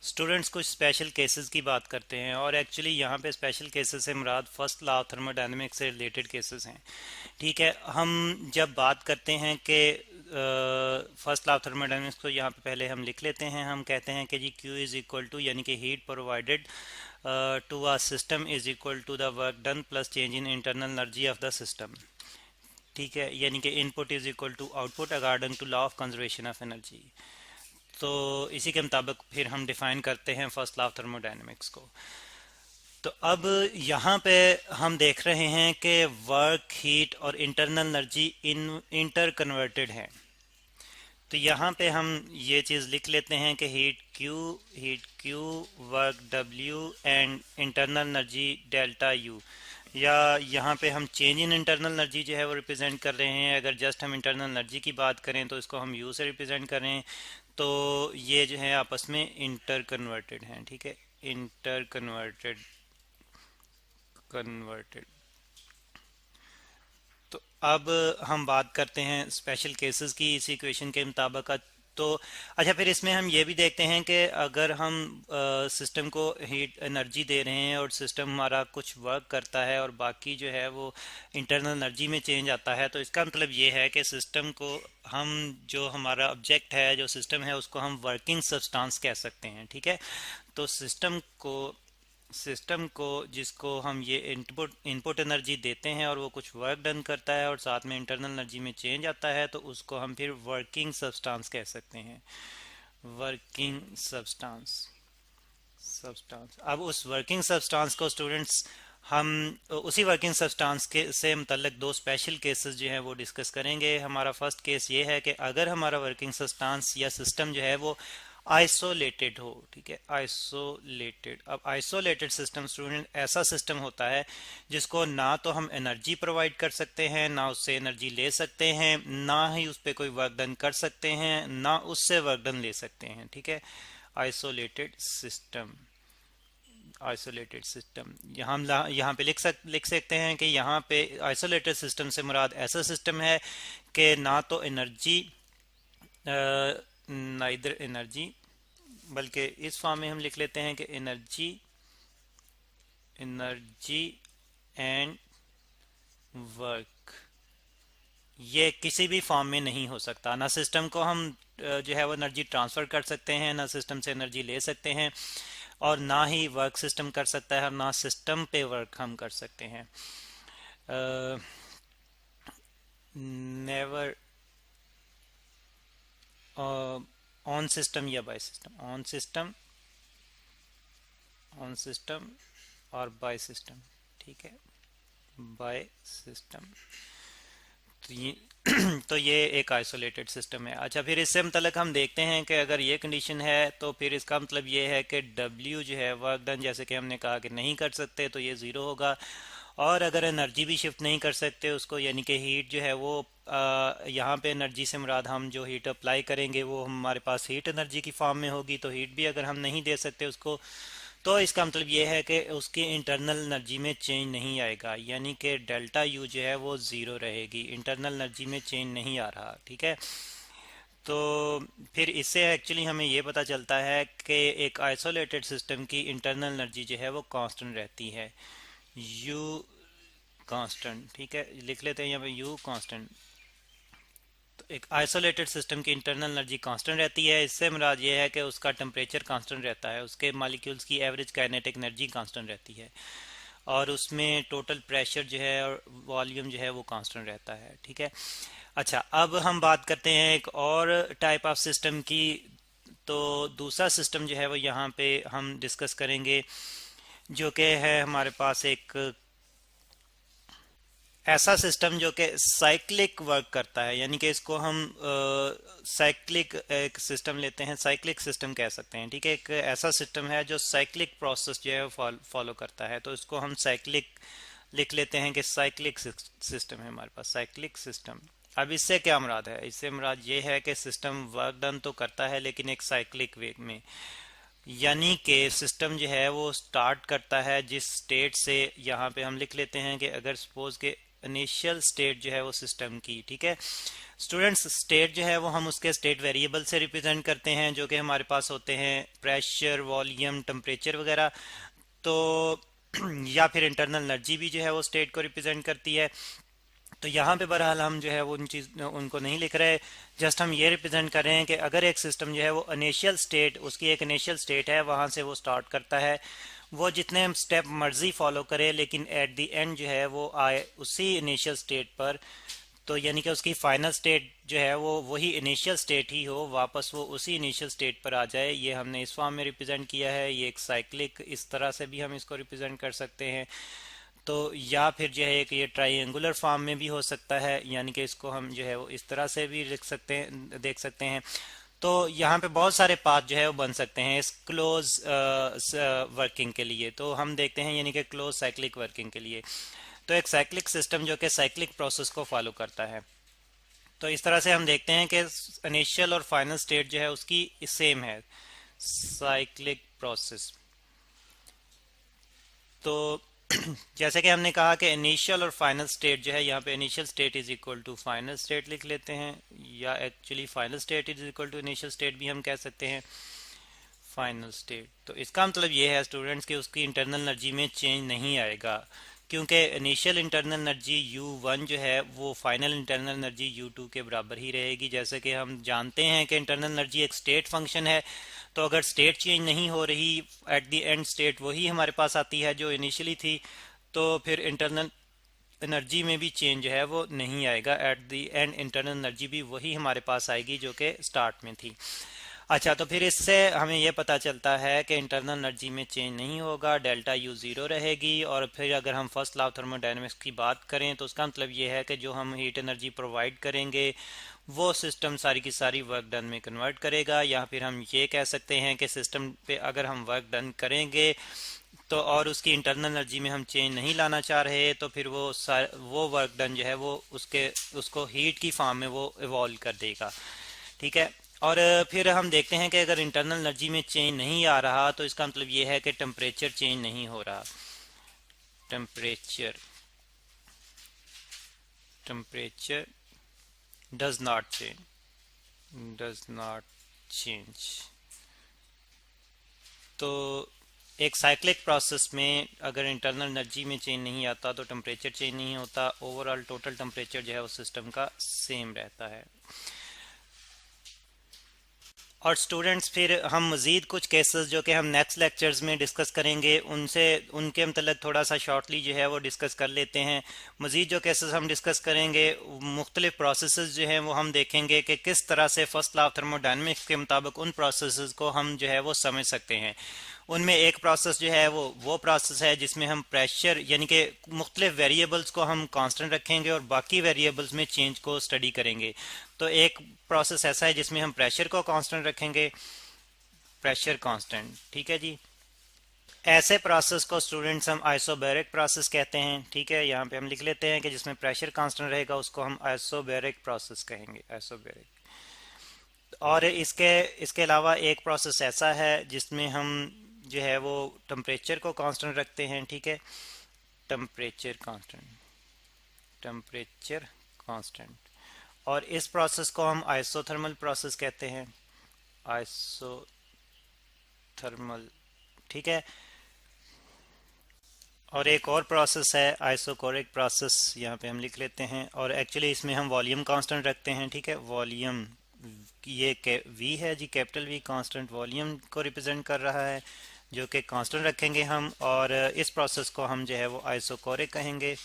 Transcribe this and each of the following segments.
Students कुछ special cases की बात करते हैं और एक्चुअली यहाँ पे स्पेशल केसेस से मुराद फर्स्ट लॉ ऑफ थर्मोडायनेमिक्स से रिलेटेड केसेस हैं। ठीक है, हम जब बात करते हैं कि फर्स्ट लॉ ऑफ थर्मोडायनेमिक्स को यहाँ पे पहले हम लिख लेते हैं। हम कहते हैं कि जी Q इज़ इक्वल टू यानी कि heat provided to a system is equal to the work done plus change in internal energy of the system. ठीक है, यानी कि input is equal to output according to law of conservation of energy. तो इसी के मुताबिक फिर हम डिफाइन करते हैं फर्स्ट लॉ ऑफ थर्मोडायनेमिक्स को। तो अब यहाँ पे हम देख रहे हैं कि वर्क हीट और इंटरनल एनर्जी इंटर कन्वर्टेड है। तो यहाँ पे हम ये चीज़ लिख लेते हैं कि heat Q work W and internal energy delta U. या यहाँ पे हम चेंज इन इंटरनल एनर्जी जो है वो रिप्रेजेंट कर रहे हैं। अगर जस्ट हम इंटरनल एनर्जी की बात करें तो इसको हम यू से रिप्रेजेंट कर रहे हैं। तो ये जो है आपस में इंटर कन्वर्टेड हैं। ठीक है, इंटर कन्वर्टेड कन्वर्टेड। तो अब हम बात करते हैं स्पेशल केसेस की इस इक्वेशन के मुताबिक। तो अच्छा, फिर इसमें हम ये भी देखते हैं कि अगर हम सिस्टम को हीट एनर्जी दे रहे हैं और सिस्टम हमारा कुछ वर्क करता है और बाकी जो है वो इंटरनल एनर्जी में चेंज आता है, तो इसका मतलब ये है कि सिस्टम को हम जो हमारा ऑब्जेक्ट है, जो सिस्टम है, उसको हम वर्किंग सब्सटेंस कह सकते हैं। ठीक है, तो सिस्टम को जिसको हम ये इनपुट एनर्जी देते हैं और वो कुछ वर्क डन करता है और साथ में इंटरनल एनर्जी में चेंज आता है, तो उसको हम फिर वर्किंग सब्सटेंस कह सकते हैं। वर्किंग सब्सटेंस सब्सटेंस अब उस वर्किंग सब्सटेंस को स्टूडेंट्स हम उसी वर्किंग सब्सटेंस के से मुतल्लिक दो स्पेशल केसेस जो हैं वो डिस्कस करेंगे। हमारा फर्स्ट केस ये है कि अगर हमारा वर्किंग सब्सटेंस या सिस्टम जो है वो आइसोलेटेड हो। ठीक है, आइसोलेटेड। अब आइसोलेटेड सिस्टम स्टूडेंट ऐसा सिस्टम होता है जिसको ना तो हम एनर्जी प्रोवाइड कर सकते हैं, ना उससे एनर्जी ले सकते हैं, ना ही उस पर कोई वर्क डन कर सकते हैं, ना उससे वर्क डन ले सकते हैं। ठीक है, आइसोलेटेड सिस्टम। आइसोलेटेड सिस्टम यहाँ पे लिख सकते हैं कि यहाँ पे आइसोलेटेड सिस्टम से मुराद ऐसा सिस्टम है कि ना तो एनर्जी, नाइदर एनर्जी, बल्कि इस फॉर्म में हम लिख लेते हैं कि एनर्जी एनर्जी एंड वर्क ये किसी भी फॉर्म में नहीं हो सकता। ना सिस्टम को हम जो है वो एनर्जी ट्रांसफ़र कर सकते हैं, ना सिस्टम से एनर्जी ले सकते हैं, और ना ही वर्क सिस्टम कर सकता है, और ना सिस्टम पे वर्क हम कर सकते हैं। नेवर ऑन सिस्टम या बाय सिस्टम, ऑन सिस्टम और बाय सिस्टम। ठीक है, बाय सिस्टम। तो ये तो ये एक आइसोलेटेड सिस्टम है। अच्छा, फिर इससे मतलब हम देखते हैं कि अगर ये कंडीशन है तो फिर इसका मतलब ये है कि W जो है वर्क डन, जैसे कि हमने कहा कि नहीं कर सकते, तो ये ज़ीरो होगा। और अगर एनर्जी भी शिफ्ट नहीं कर सकते उसको, यानी कि हीट जो है वो यहाँ पे एनर्जी से मुराद हम जो हीट अप्लाई करेंगे वो हमारे पास हीट एनर्जी की फॉर्म में होगी। तो हीट भी अगर हम नहीं दे सकते उसको, तो इसका मतलब ये है कि उसकी इंटरनल एनर्जी में चेंज नहीं आएगा, यानी कि डेल्टा यू जो है वो ज़ीरो रहेगी, इंटरनल एनर्जी में चेंज नहीं आ रहा। ठीक है, तो फिर इससे एक्चुअली हमें ये पता चलता है कि एक आइसोलेटेड सिस्टम की इंटरनल एनर्जी जो है वो कांस्टेंट रहती है, यू कांस्टेंट। ठीक है, लिख लेते हैं यहाँ पे यू कांस्टेंट। तो एक आइसोलेटेड सिस्टम की इंटरनल एनर्जी कांस्टेंट रहती है। इससे मुराद ये है कि उसका टेम्परेचर कांस्टेंट रहता है, उसके मॉलिक्यूल्स की एवरेज काइनेटिक एनर्जी कांस्टेंट रहती है, और उसमें टोटल प्रेशर जो है और वॉल्यूम जो है वो कांस्टेंट रहता है। ठीक है, अच्छा, अब हम बात करते हैं एक और टाइप ऑफ सिस्टम की। तो दूसरा सिस्टम जो है वो यहाँ पे हम डिस्कस करेंगे, जो कि है हमारे पास एक ऐसा सिस्टम जो कि साइक्लिक वर्क करता है, यानी कि इसको हम साइक्लिक एक सिस्टम लेते हैं, साइक्लिक सिस्टम कह सकते हैं। ठीक है, एक ऐसा सिस्टम है जो साइक्लिक प्रोसेस जो है फॉलो करता है, तो इसको हम साइक्लिक लिख लेते हैं कि साइक्लिक सिस्टम है हमारे पास, साइक्लिक सिस्टम। अब इससे क्या मुराद है? इससे मुराद ये है कि सिस्टम वर्क डन तो करता है लेकिन एक साइक्लिक वे में, यानी कि सिस्टम जो है वो स्टार्ट करता है जिस स्टेट से, यहाँ पे हम लिख लेते हैं कि अगर सपोज के इनिशियल स्टेट जो है वो सिस्टम की, ठीक है स्टूडेंट्स। स्टेट जो है वो हम उसके स्टेट वेरिएबल से रिप्रेजेंट करते हैं जो कि हमारे पास होते हैं प्रेशर, वॉल्यूम, टेम्परेचर वगैरह। तो या फिर इंटरनल एनर्जी भी जो है वो स्टेट को रिप्रेजेंट करती है। तो यहाँ पे बहरहाल हम जो है वो उनको नहीं लिख रहे, जस्ट हम ये रिप्रेजेंट कर रहे हैं कि अगर एक सिस्टम जो है वो इनिशियल स्टेट, उसकी एक इनिशियल स्टेट है, वहाँ से वो स्टार्ट करता है, वो जितने स्टेप मर्जी फॉलो करे, लेकिन एट द एंड जो है वो आए उसी इनिशियल स्टेट पर। तो यानी कि उसकी फाइनल स्टेट जो है वो वही इनिशियल स्टेट ही हो, वापस वो उसी इनिशियल स्टेट पर आ जाए। ये हमने इस फॉर्म में रिप्रेजेंट किया है। ये एक साइक्लिक, इस तरह से भी हम इसको रिप्रेजेंट कर सकते हैं। तो या फिर जो है कि ये ट्राइंगुलर फॉर्म में भी हो सकता है, यानी कि इसको हम जो है वो इस तरह से भी लिख सकते हैं, देख सकते हैं। तो यहाँ पे बहुत सारे पाथ जो है वो बन सकते हैं इस क्लोज वर्किंग के लिए। तो हम देखते हैं यानी कि क्लोज साइक्लिक वर्किंग के लिए। तो एक साइक्लिक सिस्टम जो कि साइक्लिक प्रोसेस को फॉलो करता है। तो इस तरह से हम देखते हैं कि इनिशियल और फाइनल स्टेट जो है उसकी सेम है, साइक्लिक प्रोसेस। तो जैसे कि हमने कहा कि इनिशियल और फाइनल स्टेट जो है, यहाँ पे initial state is equal to final state लिख लेते हैं, या actually final state is equal to initial state भी हम कह सकते हैं, फाइनल स्टेट। तो इसका मतलब ये है स्टूडेंट्स कि उसकी इंटरनल एनर्जी में चेंज नहीं आएगा, क्योंकि इनिशियल इंटरनल एनर्जी U1 जो है वो फाइनल इंटरनल एनर्जी U2 के बराबर ही रहेगी। जैसे कि हम जानते हैं कि इंटरनल एनर्जी एक स्टेट फंक्शन है, तो अगर स्टेट चेंज नहीं हो रही, एट द एंड स्टेट वही हमारे पास आती है जो इनिशियली थी, तो फिर इंटरनल एनर्जी में भी चेंज है वो नहीं आएगा। At the end internal energy भी वही हमारे पास आएगी जो कि स्टार्ट में थी। अच्छा, तो फिर इससे हमें यह पता चलता है कि इंटरनल एनर्जी में चेंज नहीं होगा, डेल्टा यू ज़ीरो रहेगी। और फिर अगर हम फर्स्ट लॉ ऑफ थर्मोडायनेमिक्स की बात करें तो उसका मतलब ये है कि जो हम हीट एनर्जी प्रोवाइड करेंगे वो सिस्टम सारी की सारी वर्क डन में कन्वर्ट करेगा। या फिर हम ये कह सकते हैं कि सिस्टम पे अगर हम वर्क डन करेंगे तो और उसकी इंटरनल एनर्जी में हम चेंज नहीं लाना चाह रहे, तो फिर वो वर्क डन जो है वो उसको हीट की फॉर्म में वो इवॉल्व कर देगा, ठीक है। और फिर हम देखते हैं कि अगर इंटरनल एनर्जी में चेंज नहीं आ रहा तो इसका मतलब ये है कि टेम्परेचर चेंज नहीं हो रहा। Temperature temperature does not change. तो एक साइक्लिक प्रोसेस में अगर इंटरनल एनर्जी में चेंज नहीं आता तो टेम्परेचर चेंज नहीं होता, ओवरऑल टोटल टेम्परेचर जो है वो सिस्टम का सेम रहता है। और स्टूडेंट्स फिर हम मज़ीद कुछ केसेस जो कि हम नेक्स्ट लेक्चर्स में डिस्कस करेंगे उनके मतलब थोड़ा सा शॉर्टली जो है वो डिस्कस कर लेते हैं। मज़ीद जो केसेस हम डिस्कस करेंगे, मुख्तलिफ प्रोसेसेस जो हैं वो हम देखेंगे कि किस तरह से फर्स्ट लॉ ऑफ थर्मोडायनेमिक्स के मुताबिक उन प्रोसेसेस को हम जो है वो समझ सकते हैं। उनमें एक प्रोसेस जो है वो प्रोसेस है जिसमें हम प्रेशर यानी कि मुख्तलिफ वेरिएबल्स को हम कांस्टेंट रखेंगे और बाकी वेरिएबल्स में चेंज को स्टडी करेंगे। तो एक प्रोसेस ऐसा है जिसमें हम प्रेशर को कांस्टेंट रखेंगे, प्रेशर कांस्टेंट, ठीक है जी। ऐसे प्रोसेस को स्टूडेंट्स हम आइसोबैरिक प्रोसेस कहते हैं, ठीक है। यहाँ पे हम लिख लेते हैं कि जिसमें प्रेशर कांस्टेंट रहेगा उसको हम आइसोबैरिक प्रोसेस कहेंगे, आइसोबैरिक। और इसके अलावा एक प्रोसेस ऐसा है जिसमें हम जो है वो टेम्परेचर को कांस्टेंट रखते हैं, ठीक है। Temperature constant, temperature constant. और इस प्रोसेस को हम आइसोथर्मल प्रोसेस कहते हैं, आइसोथर्मल, ठीक है। और एक और प्रोसेस है आइसोकोरिक प्रोसेस, यहाँ पे हम लिख लेते हैं। और एक्चुअली इसमें हम वॉल्यूम कांस्टेंट रखते हैं, ठीक है। वॉल्यूम ये वी है जी, कैपिटल वी कांस्टेंट वॉल्यूम को रिप्रेजेंट कर रहा है जो कि कांस्टेंट रखेंगे हम। और इस प्रोसेस को हम जो है वो आइसोकोरिक कहेंगे,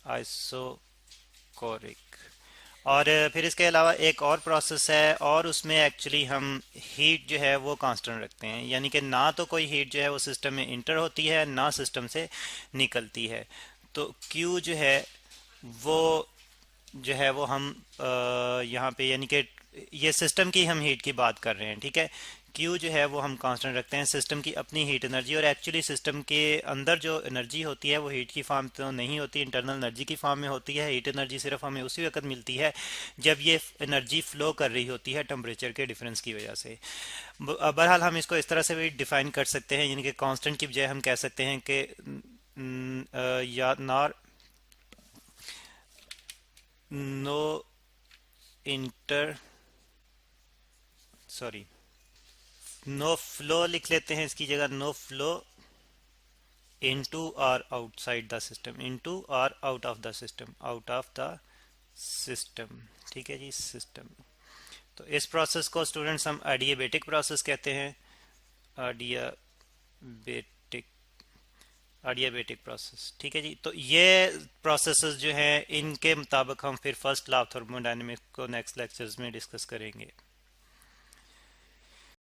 आइसोकोरिक। और फिर इसके अलावा एक और प्रोसेस है और उसमें एक्चुअली हम हीट जो है वो कांस्टेंट रखते हैं, यानी कि ना तो कोई हीट जो है वो सिस्टम में इंटर होती है ना सिस्टम से निकलती है। तो Q जो है वो हम यहाँ पे यानी कि ये सिस्टम की हम हीट की बात कर रहे हैं, ठीक है। Q जो है वो हम कांस्टेंट रखते हैं, सिस्टम की अपनी हीट एनर्जी। और एक्चुअली सिस्टम के अंदर जो एनर्जी होती है वो हीट की फॉर्म तो नहीं होती, इंटरनल एनर्जी की फॉर्म में होती है। हीट एनर्जी सिर्फ हमें उसी वक्त मिलती है जब ये एनर्जी फ्लो कर रही होती है टेम्परेचर के डिफरेंस की वजह से। बहरहाल हम इसको इस तरह से भी डिफाइन कर सकते हैं, यानी कि कांस्टेंट की बजाय हम कह सकते हैं कि या nor no inter sorry no flow लिख लेते हैं इसकी जगह, नो फ्लो इनटू और आउटसाइड द सिस्टम, इनटू और out of the system, out of the system. ठीक है जी, सिस्टम। तो इस प्रोसेस को स्टूडेंट्स हम एडियाबेटिक प्रोसेस कहते हैं, एडियाबेटिक, एडियाबेटिक प्रोसेस। ठीक है जी, तो ये प्रोसेसेस जो हैं इनके मुताबिक हम फिर फर्स्ट लॉ ऑफ थर्मोडायनेमिक्स को नेक्स्ट लेक्चर्स में डिस्कस करेंगे।